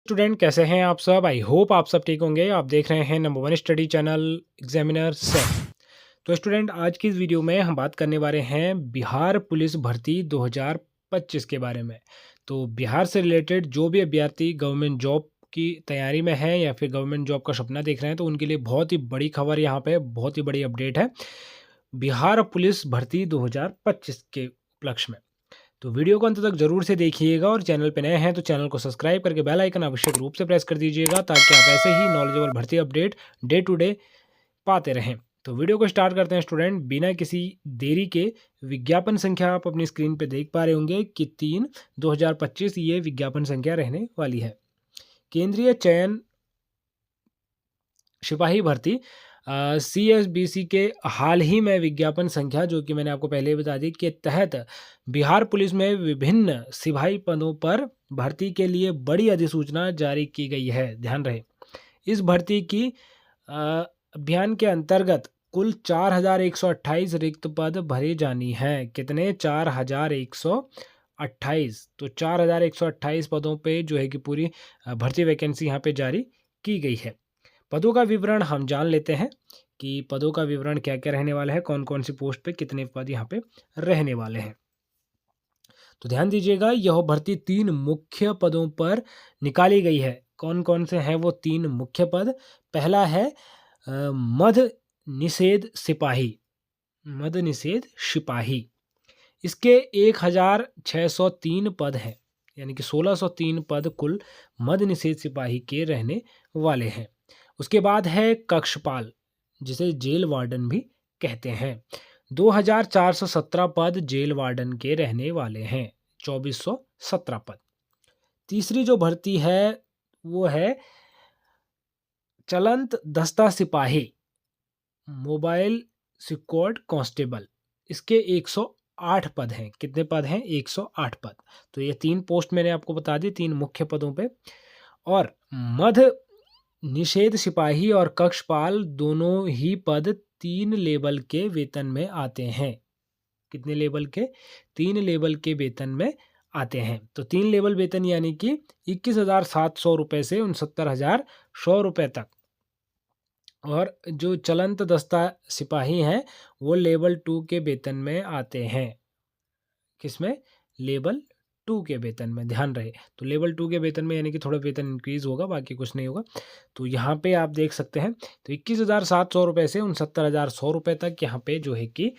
Student कैसे हैं आप सब। आई होप आप सब ठीक होंगे। आप देख रहे हैं number one study channel examiner set. तो स्टूडेंट आज की इस वीडियो में हम बात करने वाले हैं बिहार पुलिस भर्ती 2025 के बारे में। तो बिहार से रिलेटेड जो भी अभ्यर्थी गवर्नमेंट जॉब की तैयारी में है या फिर गवर्नमेंट जॉब का सपना देख रहे हैं तो उनके लिए बहुत ही बड़ी खबर यहाँ पे, बहुत ही बड़ी अपडेट है बिहार पुलिस भर्ती 2025 के उपलक्ष्य में। तो वीडियो को अंत तक जरूर से देखिएगा और चैनल पे नए हैं तो चैनल को सब्सक्राइब करके बेल आइकन आवश्यक रूप से प्रेस कर दीजिएगा ताकि आप ऐसे ही नॉलेजेबल भर्ती अपडेट डे टू डे पाते रहें। तो वीडियो को स्टार्ट करते हैं स्टूडेंट बिना किसी देरी के। विज्ञापन संख्या आप अपनी स्क्रीन पे देख पा रहे होंगे कि 3/2025 ये विज्ञापन संख्या रहने वाली है। केंद्रीय चयन सिपाही भर्ती CSBC के हाल ही में विज्ञापन संख्या जो कि मैंने आपको पहले ही बता दी के तहत बिहार पुलिस में विभिन्न सिपाही पदों पर भर्ती के लिए बड़ी अधिसूचना जारी की गई है। ध्यान रहे इस भर्ती की अभियान के अंतर्गत कुल 4128 रिक्त पद भरे जानी है। कितने? 4128। तो 4128 पदों पे जो है कि पूरी भर्ती वैकेंसी यहाँ पे जारी की गई है। पदों का विवरण हम जान लेते हैं कि पदों का विवरण क्या क्या रहने वाला है, कौन कौन सी पोस्ट पे कितने पद यहाँ पे रहने वाले हैं। तो ध्यान दीजिएगा यह भर्ती 3 मुख्य पदों पर निकाली गई है। कौन कौन से हैं वो 3 मुख्य पद? पहला है मद्य निषेध सिपाही। मद्य निषेध सिपाही इसके 1603 पद हैं, यानी कि 1603 पद कुल मद्य निषेध सिपाही के रहने वाले हैं। उसके बाद है कक्षपाल जिसे जेल वार्डन भी कहते हैं। 2417 पद जेल वार्डन के रहने वाले हैं। 2417 पद। तीसरी जो भर्ती है वो है चलंत दस्ता सिपाही, मोबाइल स्क्वाड कांस्टेबल। इसके 108 पद हैं। कितने पद हैं? 108 पद। तो ये 3 पोस्ट मैंने आपको बता दी 3 मुख्य पदों पे। और मध्य निषेध सिपाही और कक्षपाल दोनों ही पद 3 लेवल के वेतन में आते हैं। कितने लेवल के? 3 लेवल के वेतन में आते हैं। तो 3 लेवल वेतन यानी कि 21,700 रुपये से 69,100 रुपये तक। और जो चलंत दस्ता सिपाही हैं वो लेवल 2 के वेतन में आते हैं। किसमें? लेवल 2 के वेतन में। ध्यान रहे तो लेवल 2 के वेतन में यानी कि थोड़ा वेतन इंक्रीज होगा, बाकी कुछ नहीं होगा। तो यहाँ पे आप देख सकते हैं तो 21,700 रुपये से 69,100 रुपये तक यहाँ पे जो है कि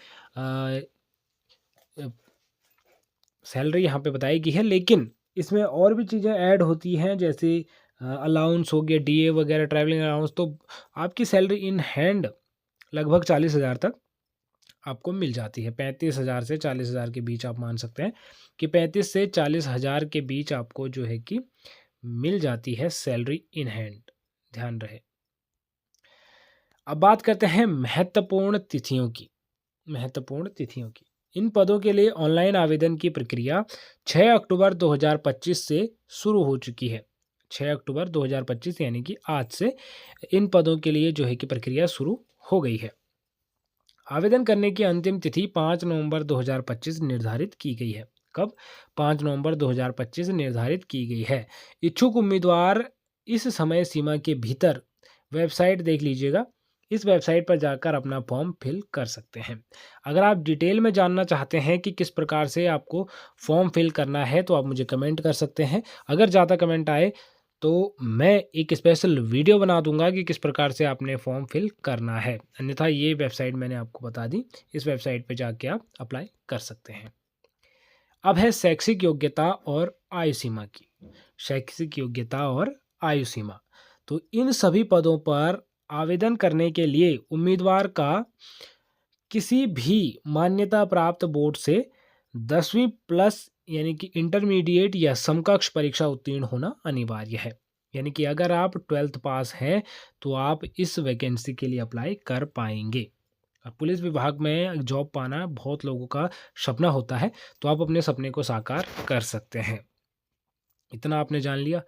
सैलरी यहाँ पे बताई गई है। लेकिन इसमें और भी चीज़ें ऐड होती हैं जैसे अलाउंस हो गया, DA वगैरह, ट्रैवलिंग अलाउंस। तो आपकी सैलरी इन हैंड लगभग 40,000 तक आपको मिल जाती है। 35,000 से 40,000 के बीच आप मान सकते हैं कि 35 से 40,000 के बीच आपको जो है कि मिल जाती है सैलरी इन हैंड। ध्यान रहे। अब बात करते हैं महत्वपूर्ण तिथियों की। महत्वपूर्ण तिथियों की इन पदों के लिए ऑनलाइन आवेदन की प्रक्रिया 6 अक्टूबर 2025 से शुरू हो चुकी है। 6 अक्टूबर 2025 यानी कि आज से इन पदों के लिए जो है कि प्रक्रिया शुरू हो गई है। आवेदन करने की अंतिम तिथि 5 नवंबर 2025 निर्धारित की गई है। कब? 5 नवंबर 2025 निर्धारित की गई है। इच्छुक उम्मीदवार इस समय सीमा के भीतर वेबसाइट देख लीजिएगा, इस वेबसाइट पर जाकर अपना फॉर्म फिल कर सकते हैं। अगर आप डिटेल में जानना चाहते हैं कि किस प्रकार से आपको फॉर्म फिल करना है तो आप मुझे कमेंट कर सकते हैं। अगर ज़्यादा कमेंट आए तो मैं एक स्पेशल वीडियो बना दूंगा कि किस प्रकार से आपने फॉर्म फिल करना है। अन्यथा ये वेबसाइट मैंने आपको बता दी, इस वेबसाइट पे जाके आप अप्लाई कर सकते हैं। अब है शैक्षिक योग्यता और आयु सीमा की। शैक्षिक योग्यता और आयु सीमा। तो इन सभी पदों पर आवेदन करने के लिए उम्मीदवार का किसी भी मान्यता प्राप्त बोर्ड से 10वीं प्लस यानी कि इंटरमीडिएट या समकक्ष परीक्षा उत्तीर्ण होना अनिवार्य है। यानी कि अगर आप 12th पास हैं तो आप इस वैकेंसी के लिए अप्लाई कर पाएंगे। पुलिस विभाग में जॉब पाना बहुत लोगों का सपना होता है, तो आप अपने सपने को साकार कर सकते हैं। इतना आपने जान लिया।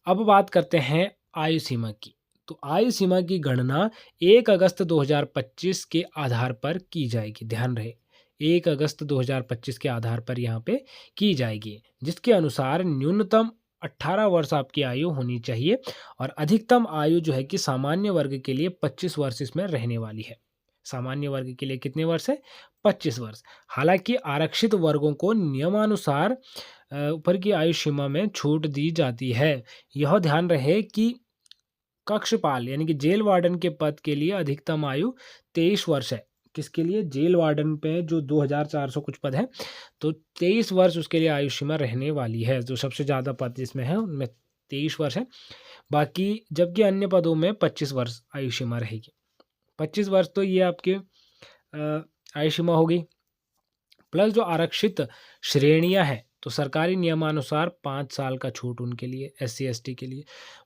अब बात करते हैं आयु सीमा की। तो आयु सीमा की गणना 1 अगस्त 2025 के आधार पर की जाएगी। ध्यान रहे 1 अगस्त 2025 के आधार पर यहाँ पे की जाएगी, जिसके अनुसार न्यूनतम 18 वर्ष आपकी आयु होनी चाहिए और अधिकतम आयु जो है कि सामान्य वर्ग के लिए 25 वर्ष इसमें रहने वाली है। सामान्य वर्ग के लिए कितने वर्ष है? 25 वर्ष। हालाँकि आरक्षित वर्गों को नियमानुसार ऊपर की आयु सीमा में छूट दी जाती है। यह ध्यान रहे कि कक्षपाल यानी कि जेल वार्डन के पद के लिए अधिकतम आयु 23 वर्ष है। किसके लिए? जेल वार्डन पे जो 2400 कुछ पद हैं, तो 23 वर्ष उसके लिए आयु सीमा रहने वाली है। जो सबसे ज़्यादा पद जिसमें है उनमें 23 वर्ष है। बाकी जबकि अन्य पदों में 25 वर्ष आयु सीमा रहेगी। 25 वर्ष तो ये आपके आयु सीमा हो गई। प्लस जो आरक्षित श्रेणियां हैं, तो सरकारी नियमानुसार 5 साल का छूट उनके लिए, SC ST के लिए।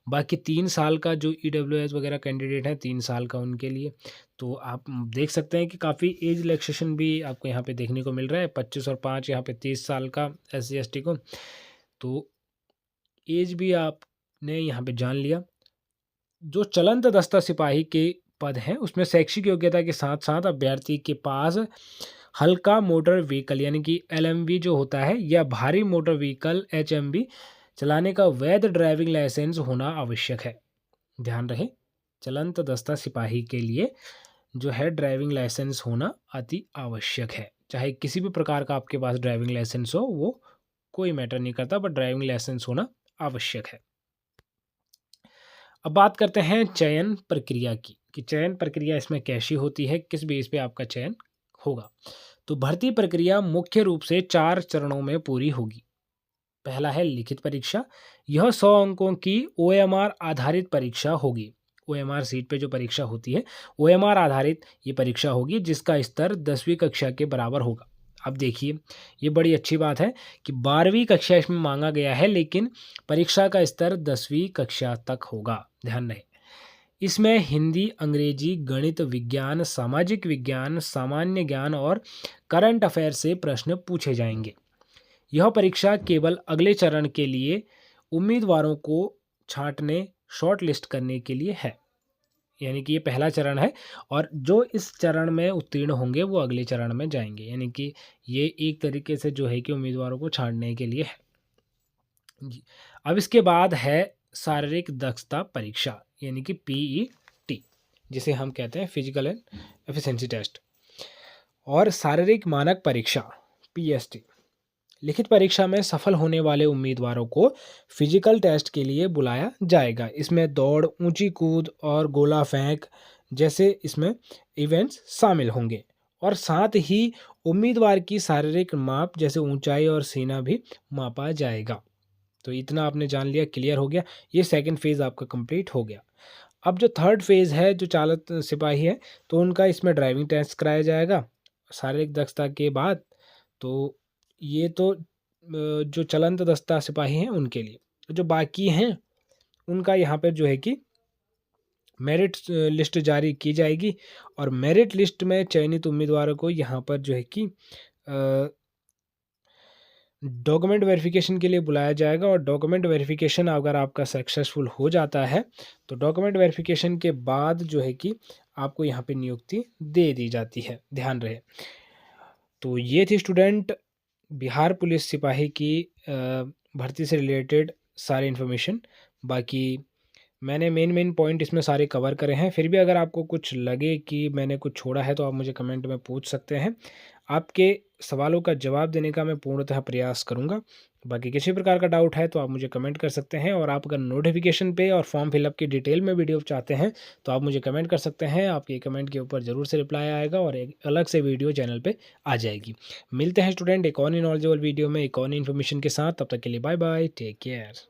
बाकी 3 साल का जो EWS वगैरह कैंडिडेट हैं, 3 साल का उनके लिए। तो आप देख सकते हैं कि काफ़ी एज रिलैक्सेशन भी आपको यहाँ पे देखने को मिल रहा है। 25 और 5 यहाँ पे 30 साल का SC ST को। तो एज भी आपने यहाँ पे जान लिया। जो चलंत दस्ता सिपाही के पद हैं, उसमें शैक्षिक योग्यता के साथ साथ अभ्यर्थी के पास हल्का मोटर व्हीकल यानी कि LMV जो होता है, या भारी मोटर व्हीकल HMV चलाने का वैध ड्राइविंग लाइसेंस होना आवश्यक है। ध्यान रहे, चलंत दस्ता सिपाही के लिए जो है ड्राइविंग लाइसेंस होना अति आवश्यक है। चाहे किसी भी प्रकार का आपके पास ड्राइविंग लाइसेंस हो, वो कोई मैटर नहीं करता, बट ड्राइविंग लाइसेंस होना आवश्यक है। अब बात करते हैं चयन प्रक्रिया की, कि चयन प्रक्रिया इसमें कैसी होती है, किस बेस पे आपका चयन होगा। तो भर्ती प्रक्रिया मुख्य रूप से 4 चरणों में पूरी होगी। पहला है लिखित परीक्षा। यह 100 अंकों की OMR आधारित परीक्षा होगी। OMR सीट पे जो परीक्षा होती है, OMR आधारित ये परीक्षा होगी, जिसका स्तर 10वीं कक्षा के बराबर होगा। अब देखिए, ये बड़ी अच्छी बात है कि 12वीं कक्षा इसमें मांगा गया है, लेकिन परीक्षा का स्तर 10वीं कक्षा तक होगा। ध्यान रहे, इसमें हिंदी, अंग्रेजी, गणित, विज्ञान, सामाजिक विज्ञान, सामान्य ज्ञान और करंट अफेयर से प्रश्न पूछे जाएंगे। यह परीक्षा केवल अगले चरण के लिए उम्मीदवारों को छांटने, शॉर्ट लिस्ट करने के लिए है। यानी कि ये पहला चरण है, और जो इस चरण में उत्तीर्ण होंगे वो अगले चरण में जाएंगे। यानी कि ये एक तरीके से जो है कि उम्मीदवारों को छांटने के लिए है जी। अब इसके बाद है शारीरिक दक्षता परीक्षा, यानी कि PET, जिसे हम कहते हैं फिजिकल एंड एफिशिएंसी टेस्ट, और शारीरिक मानक परीक्षा PST। लिखित परीक्षा में सफल होने वाले उम्मीदवारों को फिजिकल टेस्ट के लिए बुलाया जाएगा। इसमें दौड़, ऊंची कूद और गोला फेंक जैसे इसमें इवेंट्स शामिल होंगे, और साथ ही उम्मीदवार की शारीरिक माप जैसे ऊंचाई और सीना भी मापा जाएगा। तो इतना आपने जान लिया, क्लियर हो गया। ये सेकंड फेज़ आपका कंप्लीट हो गया। अब जो थर्ड फेज़ है, जो चालक सिपाही है, तो उनका इसमें ड्राइविंग टेस्ट कराया जाएगा शारीरिक दक्षता के बाद। तो ये तो जो चलंत दस्ता सिपाही हैं उनके लिए। जो बाकी हैं उनका यहाँ पर जो है कि मेरिट लिस्ट जारी की जाएगी, और मेरिट लिस्ट में चयनित उम्मीदवारों को यहाँ पर जो है कि डॉक्यूमेंट वेरिफिकेशन के लिए बुलाया जाएगा। और डॉक्यूमेंट वेरिफिकेशन अगर आपका सक्सेसफुल हो जाता है, तो डॉक्यूमेंट वेरिफिकेशन के बाद जो है कि आपको यहाँ पे नियुक्ति दे दी जाती है। ध्यान रहे। तो ये थी स्टूडेंट बिहार पुलिस सिपाही की भर्ती से रिलेटेड सारी इन्फॉर्मेशन। बाकी मैंने मेन पॉइंट इसमें सारे कवर करे हैं। फिर भी अगर आपको कुछ लगे कि मैंने कुछ छोड़ा है, तो आप मुझे कमेंट में पूछ सकते हैं। आपके सवालों का जवाब देने का मैं पूर्णतः प्रयास करूंगा। बाकी किसी प्रकार का डाउट है तो आप मुझे कमेंट कर सकते हैं, और आप अगर नोटिफिकेशन पे और फॉर्म फिलअप की डिटेल में वीडियो चाहते हैं तो आप मुझे कमेंट कर सकते हैं। आपके कमेंट के ऊपर ज़रूर से रिप्लाई आएगा, और एक अलग से वीडियो चैनल पर आ जाएगी। मिलते हैं स्टूडेंट एक और नॉलेजेबल वीडियो में, एक और इन्फॉर्मेशन के साथ। तब तक के लिए बाय बाय, टेक केयर।